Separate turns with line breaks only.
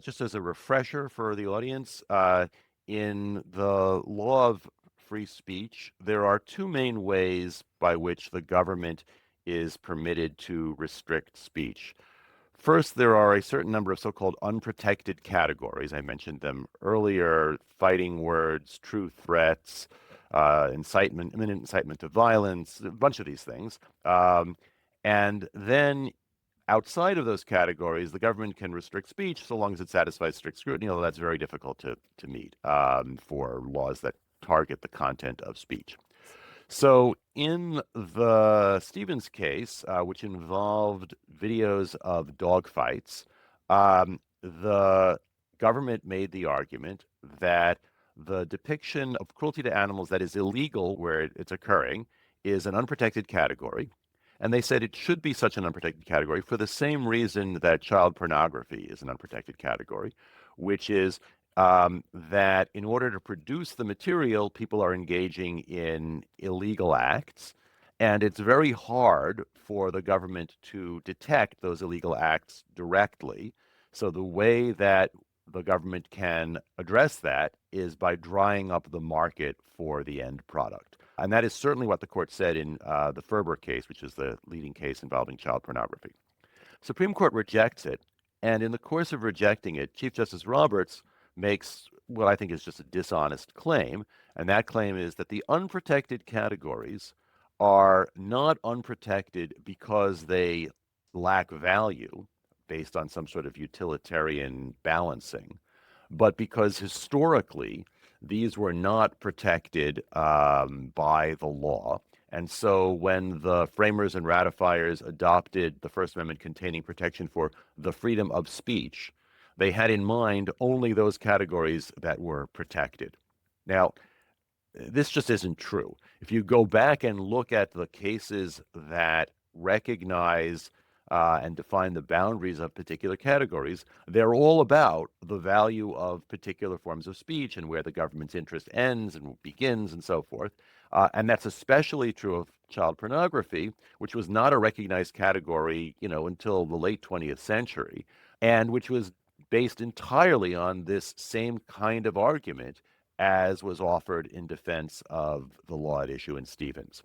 Just as a refresher for the audience, in the law of free speech, there are two main ways by which the government is permitted to restrict speech. First, there are a certain number of so-called unprotected categories. I mentioned them earlier: fighting words, true threats, incitement, imminent incitement to violence, a bunch of these things. And then outside of those categories, the government can restrict speech so long as it satisfies strict scrutiny, although that's very difficult to meet for laws that target the content of speech. So, in the Stevens case, which involved videos of dogfights, the government made the argument that the depiction of cruelty to animals that is illegal where it's occurring is an unprotected category. And they said it should be such an unprotected category for the same reason that child pornography is an unprotected category, which is that in order to produce the material, people are engaging in illegal acts. And it's very hard for the government to detect those illegal acts directly. So the way that the government can address that is by drying up the market for the end product. And that is certainly what the court said in the Ferber case, which is the leading case involving child pornography. Supreme Court rejects it, and in the course of rejecting it, Chief Justice Roberts makes what I think is just a dishonest claim, and that claim is that the unprotected categories are not unprotected because they lack value based on some sort of utilitarian balancing, but because historically these were not protected by the law. And so when the framers and ratifiers adopted the First Amendment containing protection for the freedom of speech, they had in mind only those categories that were protected. Now, this just isn't true. If you go back and look at the cases that recognize and define the boundaries of particular categories, they're all about the value of particular forms of speech and where the government's interest ends and begins and so forth. And that's especially true of child pornography, which was not a recognized category, until the late 20th century, and which was based entirely on this same kind of argument as was offered in defense of the law at issue in Stevens.